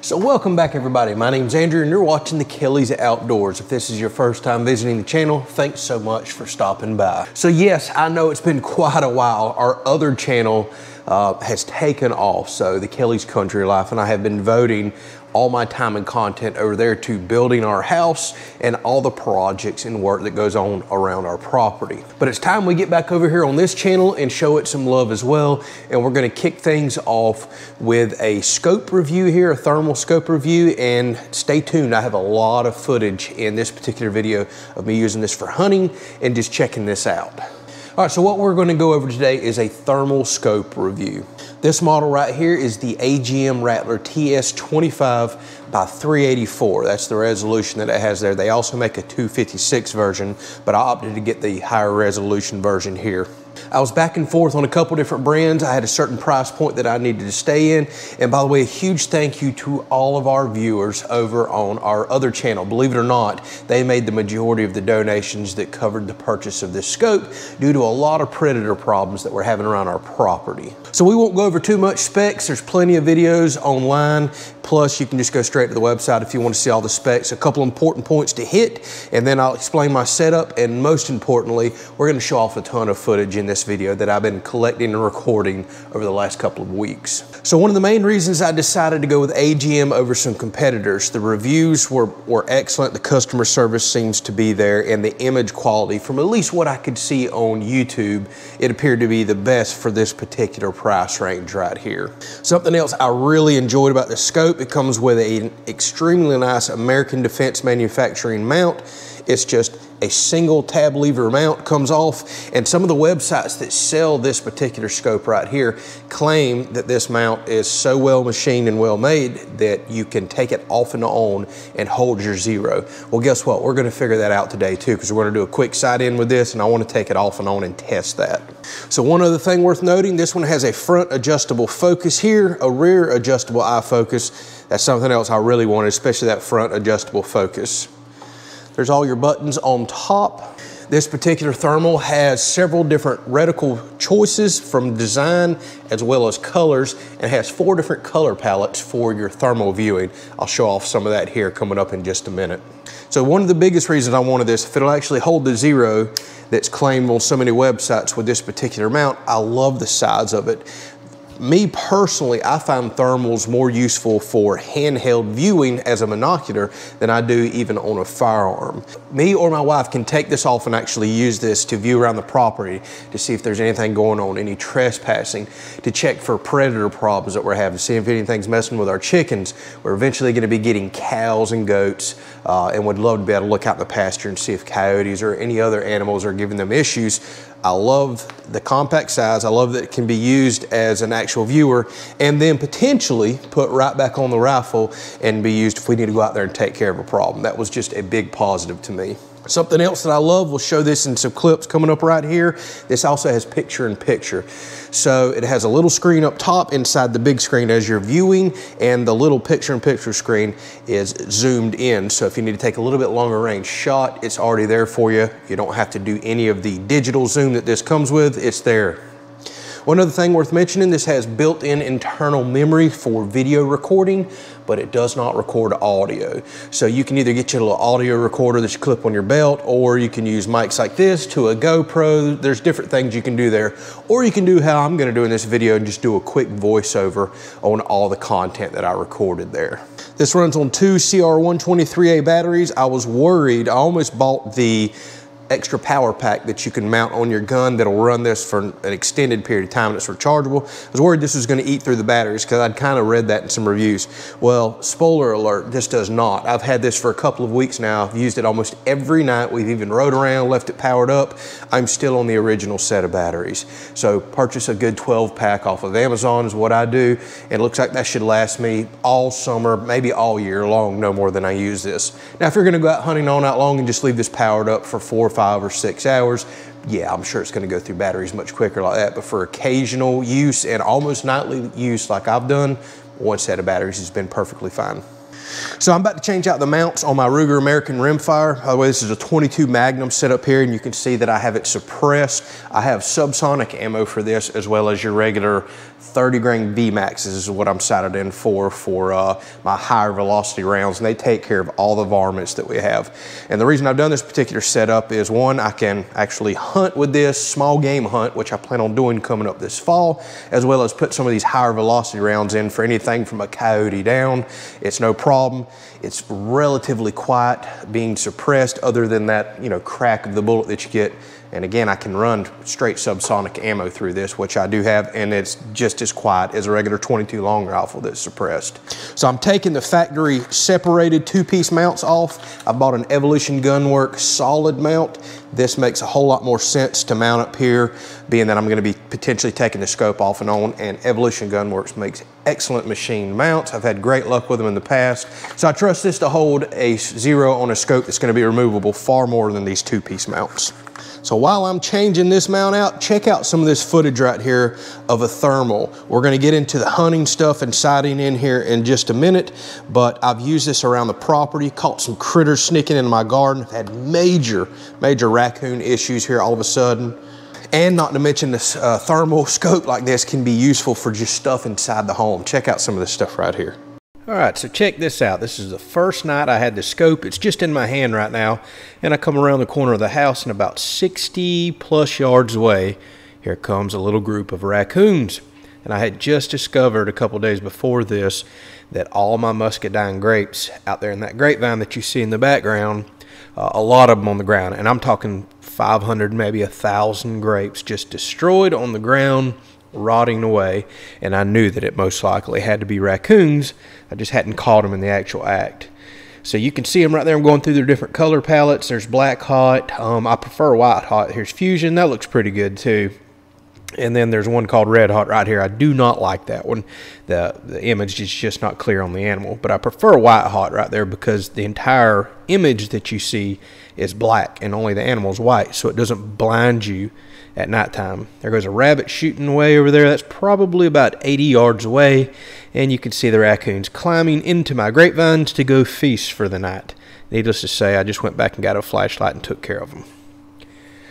So welcome back everybody, my name's Andrew and you're watching the Kelly's Outdoors. If this is your first time visiting the channel, thanks so much for stopping by. So yes, I know it's been quite a while. Our other channel has taken off, so the Kelly's Country Life, and I have been devoting all my time and content over there to building our house and all the projects and work that goes on around our property. But it's time we get back over here on this channel and show it some love as well. And we're gonna kick things off with a scope review here, a thermal scope review, and stay tuned. I have a lot of footage in this particular video of me using this for hunting and just checking this out. All right, so what we're gonna go over today is a thermal scope review. This model right here is the AGM Rattler TS25x384. That's the resolution that it has there. They also make a 256 version, but I opted to get the higher resolution version here. I was back and forth on a couple different brands. I had a certain price point that I needed to stay in. And by the way, a huge thank you to all of our viewers over on our other channel. Believe it or not, they made the majority of the donations that covered the purchase of this scope due to a lot of predator problems that we're having around our property. So we won't go over too much specs. There's plenty of videos online. Plus, you can just go straight to the website if you want to see all the specs. A couple important points to hit, and then I'll explain my setup. And most importantly, we're going to show off a ton of footage in this video that I've been collecting and recording over the last couple of weeks. So one of the main reasons I decided to go with AGM over some competitors, the reviews were excellent, the customer service seems to be there, and the image quality, from at least what I could see on YouTube, it appeared to be the best for this particular price range right here. Something else I really enjoyed about the scope, it comes with an extremely nice American Defense manufacturing mount. It's just a single tab lever mount, comes off, and some of the websites that sell this particular scope right here claim that this mount is so well machined and well made that you can take it off and on and hold your zero. Well, guess what? We're gonna figure that out today too, because we're gonna do a quick sight in with this, and I wanna take it off and on and test that. So one other thing worth noting, this one has a front adjustable focus here, a rear adjustable eye focus. That's something else I really wanted, especially that front adjustable focus. There's all your buttons on top. This particular thermal has several different reticle choices from design as well as colors, and has 4 different color palettes for your thermal viewing. I'll show off some of that here coming up in just a minute. So one of the biggest reasons I wanted this, if it'll actually hold the zero that's claimed on so many websites with this particular mount, I love the size of it. Me personally, I find thermals more useful for handheld viewing as a binocular than I do even on a firearm. Me or my wife can take this off and actually use this to view around the property to see if there's anything going on, any trespassing, to check for predator problems that we're having, see if anything's messing with our chickens. We're eventually gonna be getting cows and goats, and would love to be able to look out in the pasture and see if coyotes or any other animals are giving them issues. I love the compact size. I love that it can be used as an actual viewer and then potentially put right back on the rifle and be used if we need to go out there and take care of a problem. That was just a big positive to me. Something else that I love, we'll show this in some clips coming up right here. This also has picture-in-picture. So it has a little screen up top inside the big screen as you're viewing, and the little picture-in-picture screen is zoomed in. So if you need to take a little bit longer range shot, it's already there for you. You don't have to do any of the digital zoom that this comes with, it's there. One other thing worth mentioning, this has built-in internal memory for video recording, but it does not record audio. So you can either get your little audio recorder that you clip on your belt, or you can use mics like this to a GoPro. There's different things you can do there. Or you can do how I'm gonna do in this video and just do a quick voiceover on all the content that I recorded there. This runs on 2 CR123A batteries. I was worried, I almost bought the extra power pack that you can mount on your gun that'll run this for an extended period of time and it's rechargeable. I was worried this was gonna eat through the batteries because I'd kind of read that in some reviews. Well, spoiler alert, this does not. I've had this for a couple of weeks now. I've used it almost every night. We've even rode around, left it powered up. I'm still on the original set of batteries. So purchase a good 12 pack off of Amazon is what I do. And it looks like that should last me all summer, maybe all year long, no more than I use this. Now, if you're gonna go out hunting all night long and just leave this powered up for 4 or 5 or 6 hours, yeah, I'm sure it's gonna go through batteries much quicker like that. But for occasional use and almost nightly use like I've done, one set of batteries has been perfectly fine. So I'm about to change out the mounts on my Ruger American rimfire. By the way, this is a 22 Magnum set up here, and you can see that I have it suppressed. I have subsonic ammo for this, as well as your regular 30 grain VMAXs is what I'm sighted in for my higher velocity rounds, and they take care of all the varmints that we have. And the reason I've done this particular setup is, one, I can actually hunt with this, small game hunt, which I plan on doing coming up this fall, as well as put some of these higher velocity rounds in for anything from a coyote down. It's no problem. It's relatively quiet being suppressed, other than that, you know, crack of the bullet that you get. And again, I can run straight subsonic ammo through this, which I do have, and it's just as quiet as a regular 22 long rifle that's suppressed. So I'm taking the factory separated two-piece mounts off. I bought an Evolution Gunworks solid mount. This makes a whole lot more sense to mount up here, being that I'm gonna be potentially taking the scope off and on, and Evolution Gunworks makes excellent machine mounts. I've had great luck with them in the past. So I trust this to hold a 0 on a scope that's gonna be removable far more than these two-piece mounts. So while I'm changing this mount out, check out some of this footage right here of a thermal. We're gonna get into the hunting stuff and sighting in here in just a minute, but I've used this around the property, caught some critters sneaking into my garden. I've had major raccoon issues here all of a sudden. And not to mention, this thermal scope like this can be useful for just stuff inside the home. Check out some of this stuff right here. All right, so check this out. This is the first night I had the scope. It's just in my hand right now, and I come around the corner of the house, and about 60 plus yards away, here comes a little group of raccoons. And I had just discovered a couple days before this that all my muscadine grapes out there in that grapevine that you see in the background, a lot of them on the ground, and I'm talking 500, maybe 1,000 grapes just destroyed on the ground, rotting away. And I knew that it most likely had to be raccoons. I just hadn't caught them in the actual act. So you can see them right there. I'm going through their different color palettes. There's Black Hot. I prefer White Hot. Here's Fusion. That looks pretty good too. And then there's one called Red Hot right here. I do not like that one. The image is just not clear on the animal. But I prefer White Hot right there because the entire image that you see is black and only the animal's white, so it doesn't blind you at nighttime. There goes a rabbit shooting away over there. That's probably about 80 yards away. And you can see the raccoons climbing into my grapevines to go feast for the night. Needless to say, I just went back and got a flashlight and took care of them.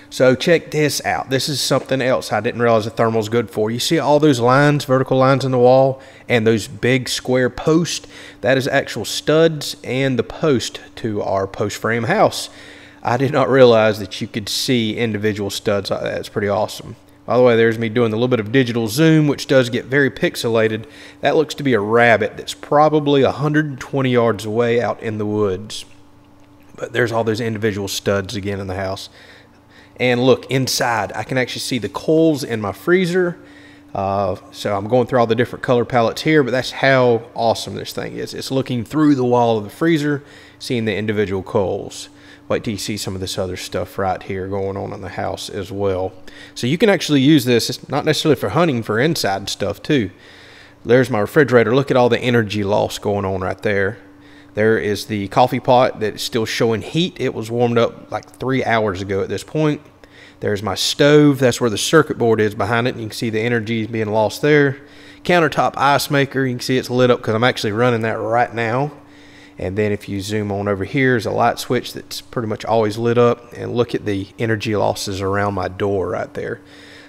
So check this out. This is something else I didn't realize the thermal's good for. You see all those lines, vertical lines in the wall, and those big square posts? That is actual studs and the post to our post frame house. I did not realize that you could see individual studs like that. It's pretty awesome. By the way, there's me doing a little bit of digital zoom, which does get very pixelated. That looks to be a rabbit that's probably 120 yards away out in the woods. But there's all those individual studs again in the house. And look, inside, I can actually see the coals in my freezer. So I'm going through all the different color palettes here, but that's how awesome this thing is. It's looking through the wall of the freezer, seeing the individual coals. Wait till you see some of this other stuff right here going on in the house as well. So you can actually use this. It's not necessarily for hunting, for inside stuff too. There's my refrigerator. Look at all the energy loss going on right there. There is the coffee pot that's still showing heat. It was warmed up like 3 hours ago at this point. There's my stove. That's where the circuit board is behind it. And you can see the energy being lost there. Countertop ice maker. You can see it's lit up because I'm actually running that right now. And then if you zoom on over here, there's a light switch that's pretty much always lit up. And look at the energy losses around my door right there.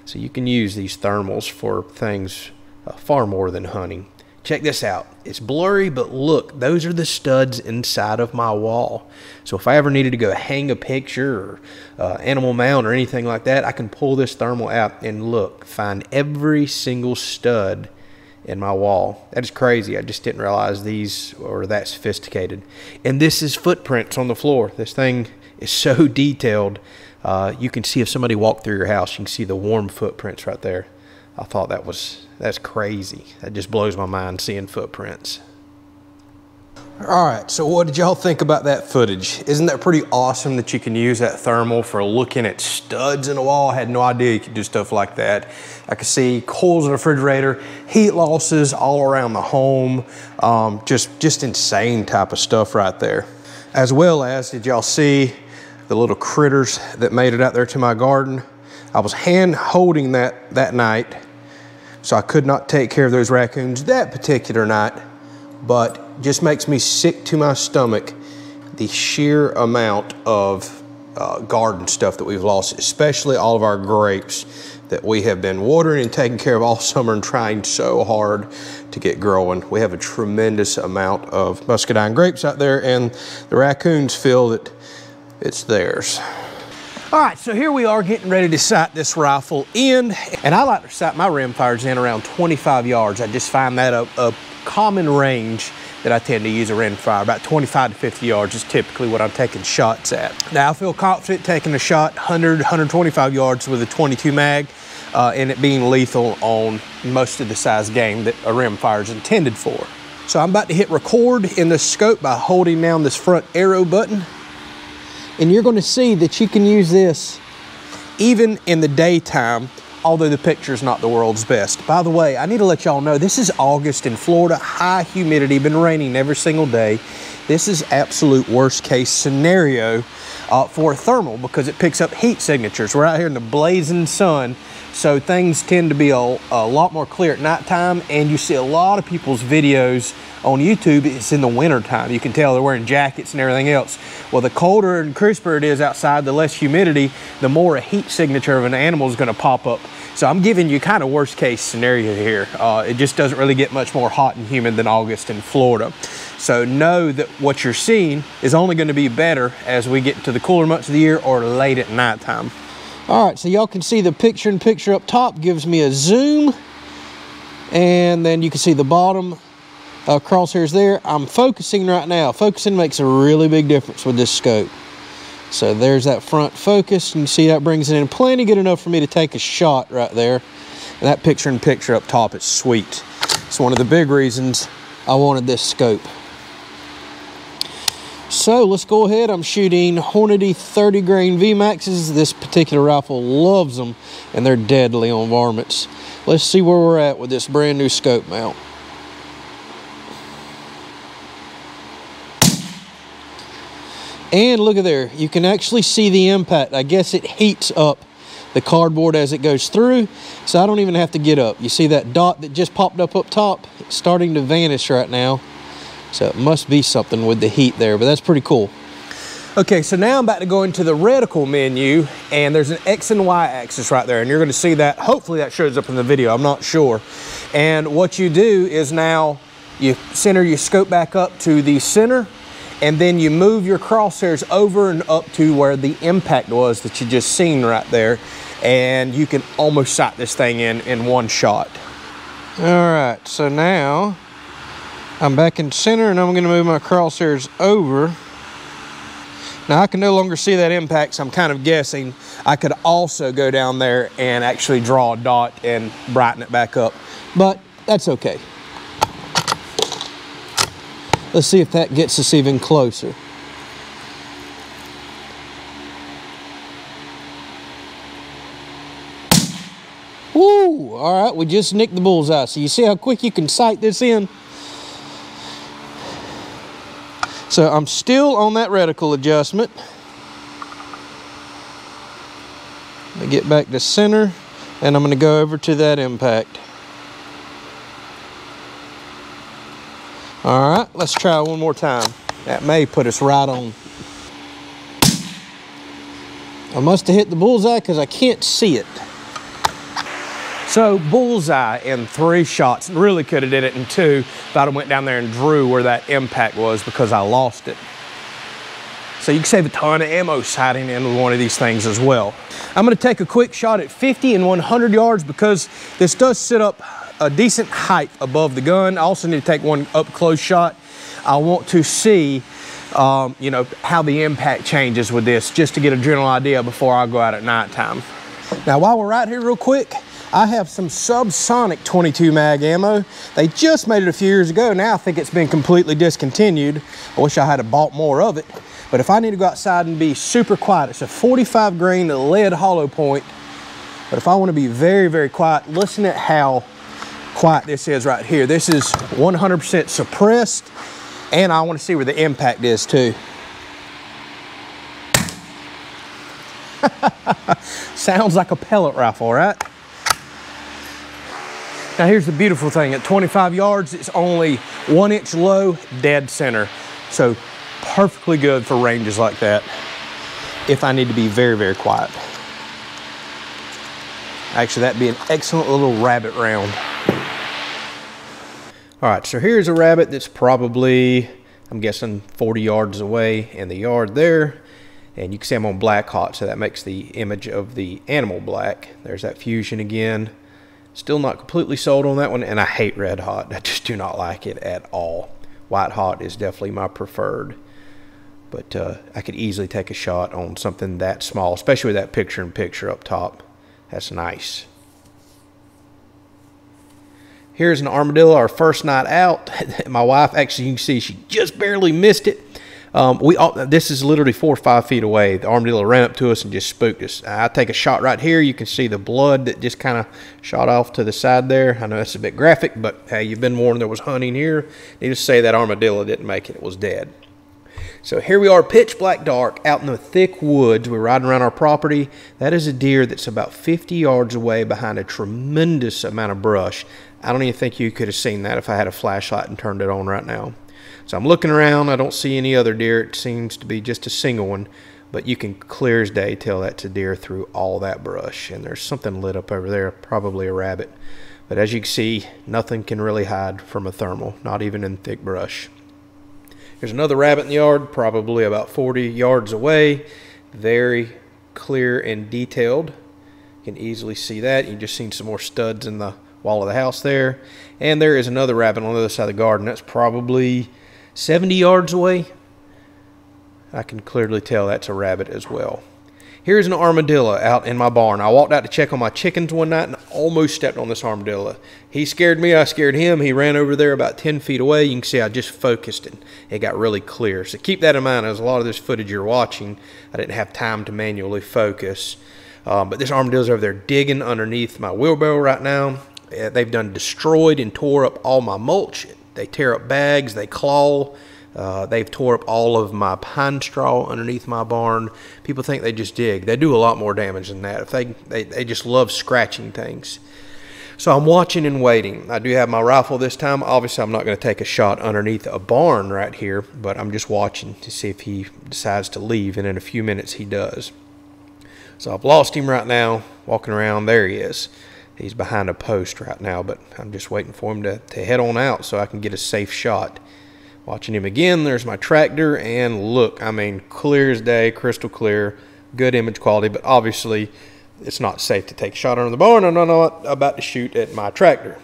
So you can use these thermals for things far more than hunting. Check this out. It's blurry, but look, those are the studs inside of my wall. So if I ever needed to go hang a picture or animal mount or anything like that, I can pull this thermal out and look, find every single stud in my wall. That is crazy. I just didn't realize these were that sophisticated. And this is footprints on the floor. This thing is so detailed. You can see if somebody walked through your house, you can see the warm footprints right there. I thought that's crazy. That just blows my mind, seeing footprints. All right, so what did y'all think about that footage? Isn't that pretty awesome that you can use that thermal for looking at studs in a wall? I had no idea you could do stuff like that. I could see coils in the refrigerator, heat losses all around the home, just insane type of stuff right there. As well as, did y'all see the little critters that made it out there to my garden? I was hand holding that night, so I could not take care of those raccoons that particular night, but just makes me sick to my stomach, the sheer amount of garden stuff that we've lost, especially all of our grapes that we have been watering and taking care of all summer and trying so hard to get growing. We have a tremendous amount of muscadine grapes out there, and the raccoons feel that it's theirs. All right, so here we are getting ready to sight this rifle in, and I like to sight my rimfires in around 25 yards. I just find that a common range that I tend to use a rimfire. About 25 to 50 yards is typically what I'm taking shots at. Now, I feel confident taking a shot 100, 125 yards with a 22 mag, and it being lethal on most of the size game that a rimfire is intended for. So I'm about to hit record in the scope by holding down this front arrow button. And you're gonna see that you can use this even in the daytime, although the picture's not the world's best. By the way, I need to let y'all know, this is August in Florida, high humidity, been raining every single day. This is absolute worst case scenario for a thermal because it picks up heat signatures. We're out here in the blazing sun, so things tend to be a lot more clear at nighttime, and you see a lot of people's videos on YouTube, it's in the winter time. You can tell they're wearing jackets and everything else. Well, the colder and crisper it is outside, the less humidity, the more a heat signature of an animal is gonna pop up. So I'm giving you kind of worst case scenario here. It just doesn't really get much more hot and humid than August in Florida. So know that what you're seeing is only gonna be better as we get to the cooler months of the year or late at nighttime. All right, so y'all can see the picture up top gives me a zoom, and then you can see the bottom crosshairs there. I'm focusing right now. Focusing makes a really big difference with this scope. So there's that front focus, and you see that brings it in plenty good enough for me to take a shot right there. And that picture up top is sweet. It's one of the big reasons I wanted this scope. So let's go ahead. I'm shooting Hornady 30 grain VMAXs. This particular rifle loves them, and they're deadly on varmints. Let's see where we're at with this brand new scope mount. And look at there, you can actually see the impact. I guess it heats up the cardboard as it goes through, so I don't even have to get up. You see that dot that just popped up top? It's starting to vanish right now. So it must be something with the heat there, but that's pretty cool. Okay, so now I'm about to go into the reticle menu, and there's an X and Y axis right there, and you're gonna see that. Hopefully that shows up in the video, I'm not sure. And what you do is now you center your scope back up to the center, and then you move your crosshairs over and up to where the impact was that you just seen right there, and you can almost sight this thing in one shot. All right, so now I'm back in center, and I'm gonna move my crosshairs over. Now I can no longer see that impact, so I'm kind of guessing I could also go down there and actually draw a dot and brighten it back up, but that's okay. Let's see if that gets us even closer. Woo! All right, we just nicked the bullseye. So you see how quick you can sight this in? So I'm still on that reticle adjustment. Let me get back to center, and I'm gonna go over to that impact. All right, let's try one more time. That may put us right on. I must have hit the bullseye because I can't see it. So bullseye in 3 shots. Really could have did it in 2 if I'd have went down there and drew where that impact was because I lost it. So you can save a ton of ammo sighting in one of these things as well. I'm gonna take a quick shot at 50 and 100 yards because this does sit up a decent height above the gun. I also need to take one up close shot. I want to see you know, how the impact changes with this, just to get a general idea before I go out at nighttime. Now while we're right here real quick, I have some subsonic 22 mag ammo. They just made it a few years ago. Now I think it's been completely discontinued. I wish I had bought more of it. But if I need to go outside and be super quiet, it's a 45 grain lead hollow point. But if I want to be very, very quiet, listen at how quiet this is right here. This is 100% suppressed, and I want to see where the impact is too. Sounds like a pellet rifle, right? Now here's the beautiful thing, at 25 yards, it's only 1 inch low, dead center. So perfectly good for ranges like that if I need to be very, very quiet. Actually, that'd be an excellent little rabbit round. All right, so here's a rabbit that's probably, I'm guessing 40 yards away in the yard there. And you can see I'm on black hot, so that makes the image of the animal black. There's that fusion again. Still not completely sold on that one, and I hate red hot. I just do not like it at all. White hot is definitely my preferred. But I could easily take a shot on something that small, especially with that picture-in-picture up top. That's nice. Here's an armadillo, our first night out. My wife, actually, you can see she just barely missed it. This is literally 4 or 5 feet away. The armadillo ran up to us and just spooked us. I take a shot right here. You can see the blood that just kind of shot off to the side there. I know that's a bit graphic, but hey, you've been warned there was hunting here. Needless to say, that armadillo didn't make it. It was dead. So here we are, pitch black dark, out in the thick woods. We're riding around our property. That is a deer that's about 50 yards away behind a tremendous amount of brush. I don't even think you could have seen that if I had a flashlight and turned it on right now. So I'm looking around. I don't see any other deer. It seems to be just a single one, but you can clear as day tell that's a deer through all that brush. And there's something lit up over there, probably a rabbit. But as you can see, nothing can really hide from a thermal, not even in thick brush. There's another rabbit in the yard, probably about 40 yards away. Very clear and detailed. You can easily see that. You just seen some more studs in the wall of the house there. And there is another rabbit on the other side of the garden. That's probably 70 yards away. I can clearly tell that's a rabbit as well. Here's an armadillo out in my barn. I walked out to check on my chickens one night and almost stepped on this armadillo. He scared me, I scared him. He ran over there about 10 feet away. You can see I just focused and it got really clear. So keep that in mind as a lot of this footage you're watching, I didn't have time to manually focus. But this armadillo's over there digging underneath my wheelbarrow right now. They've done destroyed and tore up all my mulch. They tear up bags, they claw. They've tore up all of my pine straw underneath my barn. People think they just dig. They do a lot more damage than that. They just love scratching things. So I'm watching and waiting. I do have my rifle this time. Obviously, I'm not going to take a shot underneath a barn right here, but I'm just watching to see if he decides to leave, and in a few minutes he does. So I've lost him right now, walking around. There he is. He's behind a post right now, but I'm just waiting for him to head on out so I can get a safe shot. Watching him again, there's my tractor, and look, I mean, clear as day, crystal clear, good image quality, but obviously it's not safe to take a shot under the barn. I'm not about to shoot at my tractor.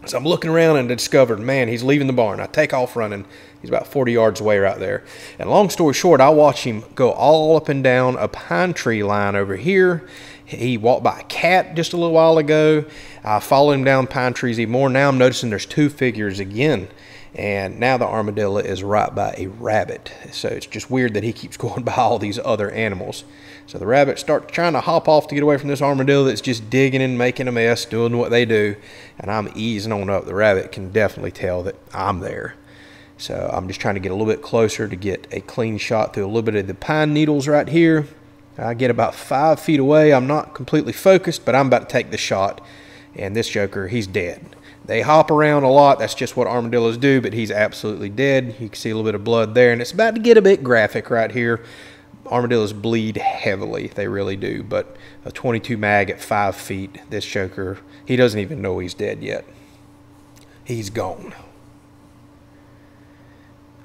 So I'm looking around and discovered, man, he's leaving the barn. I take off running. He's about 40 yards away right there. And long story short, I watch him go all up and down a pine tree line over here. He walked by a cat just a little while ago. I followed him down pine trees even more. Now I'm noticing there's 2 figures again. And now the armadillo is right by a rabbit. So it's just weird that he keeps going by all these other animals. So the rabbits start trying to hop off to get away from this armadillo that's just digging and making a mess, doing what they do. And I'm easing on up. The rabbit can definitely tell that I'm there. So I'm just trying to get a little bit closer to get a clean shot through a little bit of the pine needles right here. I get about 5 feet away. I'm not completely focused, but I'm about to take the shot. And this joker, he's dead. They hop around a lot. That's just what armadillos do, but he's absolutely dead. You can see a little bit of blood there, and it's about to get a bit graphic right here. Armadillos bleed heavily. They really do, but a 22 mag at 5 feet, this joker, he doesn't even know he's dead yet. He's gone.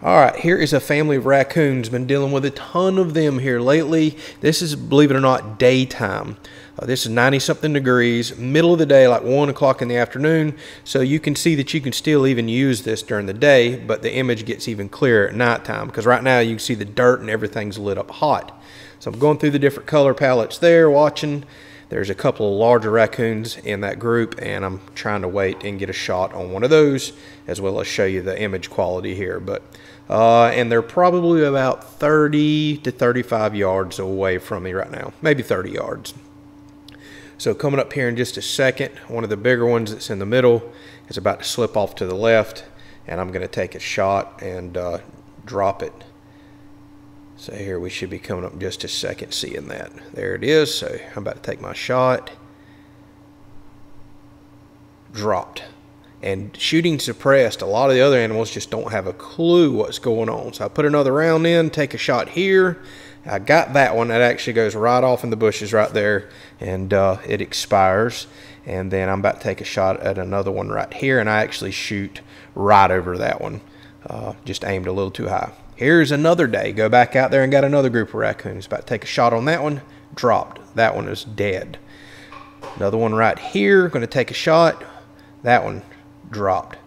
All right, here is a family of raccoons. Been dealing with a ton of them here lately. This is, believe it or not, daytime. This is 90-something degrees, middle of the day, like 1 o'clock in the afternoon. So you can see that you can still even use this during the day, but the image gets even clearer at nighttime because right now you can see the dirt and everything's lit up hot. So I'm going through the different color palettes there, watching. There's a couple of larger raccoons in that group, and I'm trying to wait and get a shot on one of those, as well as show you the image quality here. But and they're probably about 30 to 35 yards away from me right now, maybe 30 yards. So coming up here in just a second, one of the bigger ones that's in the middle is about to slip off to the left, and I'm going to take a shot and drop it. So here we should be coming up in just a second seeing that. There it is. So I'm about to take my shot. dropped. And shooting suppressed, a lot of the other animals just don't have a clue what's going on. So I put another round in, take a shot here. I got that one. That actually goes right off in the bushes right there, and it expires. And then I'm about to take a shot at another one right here, and I actually shoot right over that one. Just aimed a little too high. Here's another day. Go back out there and got another group of raccoons. About to take a shot on that one. Dropped. That one is dead. Another one right here. Going to take a shot. That one dropped.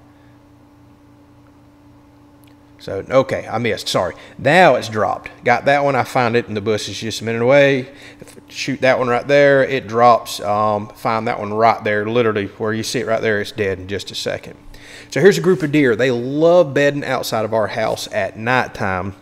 So, okay, I missed. Sorry. Now it's dropped. Got that one. I found it in the bushes just a minute away. Shoot that one right there. It drops. Find that one right there. Literally, where you see it right there, it's dead in just a second. So here's a group of deer. They love bedding outside of our house at nighttime.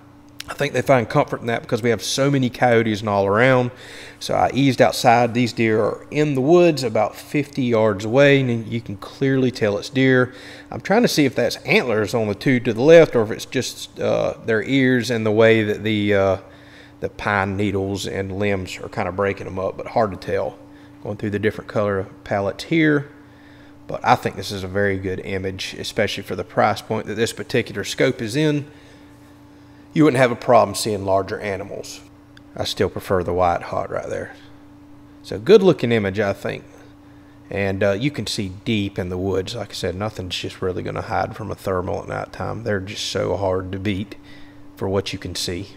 I think they find comfort in that because we have so many coyotes and all around. So I eased outside. These deer are in the woods about 50 yards away, and you can clearly tell it's deer. I'm trying to see if that's antlers on the two to the left, or if it's just their ears and the way that the pine needles and limbs are kind of breaking them up, but hard to tell. Going through the different color palettes here. But I think this is a very good image, especially for the price point that this particular scope is in. You wouldn't have a problem seeing larger animals. I still prefer the white hot right there. So good looking image, I think. And you can see deep in the woods. Like I said, nothing's just really going to hide from a thermal at nighttime. They're just so hard to beat for what you can see.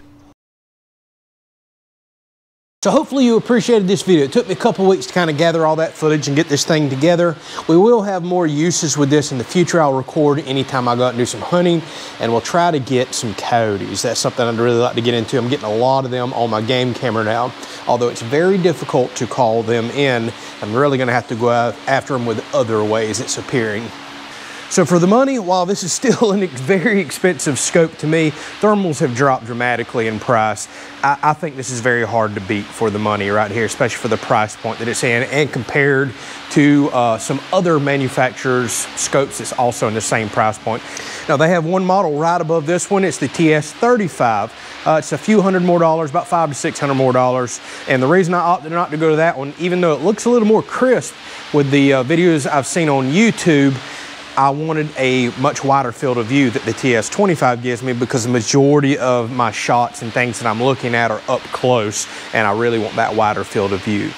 So hopefully you appreciated this video. It took me a couple weeks to kind of gather all that footage and get this thing together. We will have more uses with this in the future. I'll record anytime I go out and do some hunting, and we'll try to get some coyotes. That's something I'd really like to get into. I'm getting a lot of them on my game camera now, although it's very difficult to call them in. I'm really going to have to go out after them with other ways it's appearing. So for the money, while this is still a very expensive scope to me, thermals have dropped dramatically in price. I think this is very hard to beat for the money right here, especially for the price point that it's in, and compared to some other manufacturers' scopes that's also in the same price point. Now they have one model right above this one. It's the TS25. It's a few hundred more dollars, about $500 to $600 more. And the reason I opted not to go to that one, even though it looks a little more crisp with the videos I've seen on YouTube, I wanted a much wider field of view that the TS25 gives me, because the majority of my shots and things that I'm looking at are up close, and I really want that wider field of view.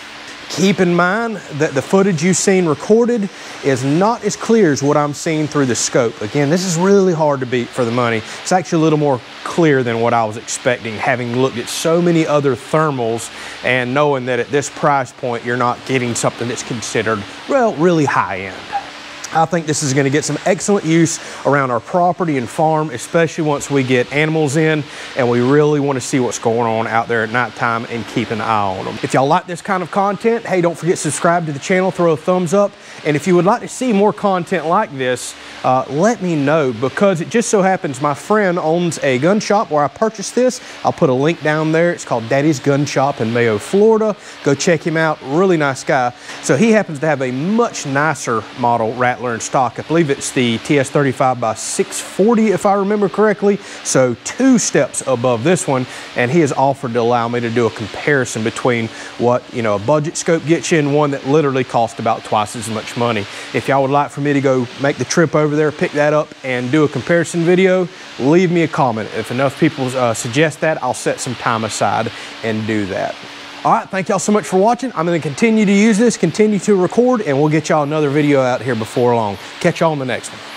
Keep in mind that the footage you've seen recorded is not as clear as what I'm seeing through the scope. Again, this is really hard to beat for the money. It's actually a little more clear than what I was expecting, having looked at so many other thermals and knowing that at this price point you're not getting something that's considered, well, really high end. I think this is going to get some excellent use around our property and farm, especially once we get animals in and we really want to see what's going on out there at nighttime and keep an eye on them. If y'all like this kind of content, hey, don't forget to subscribe to the channel, throw a thumbs up. And if you would like to see more content like this, let me know, because it just so happens my friend owns a gun shop where I purchased this. I'll put a link down there. It's called Daddy's Gun Shop in Mayo, Florida. Go check him out. Really nice guy. So he happens to have a much nicer model Rattler in stock. I believe it's the TS25x384, if I remember correctly. So 2 steps above this one, and he has offered to allow me to do a comparison between what, you know, a budget scope gets you and one that literally costs about twice as much money. If y'all would like for me to go make the trip over there, pick that up and do a comparison video, leave me a comment. If enough people suggest that, I'll set some time aside and do that. All right, thank y'all so much for watching. I'm going to continue to use this, continue to record, and we'll get y'all another video out here before long. Catch y'all on the next one.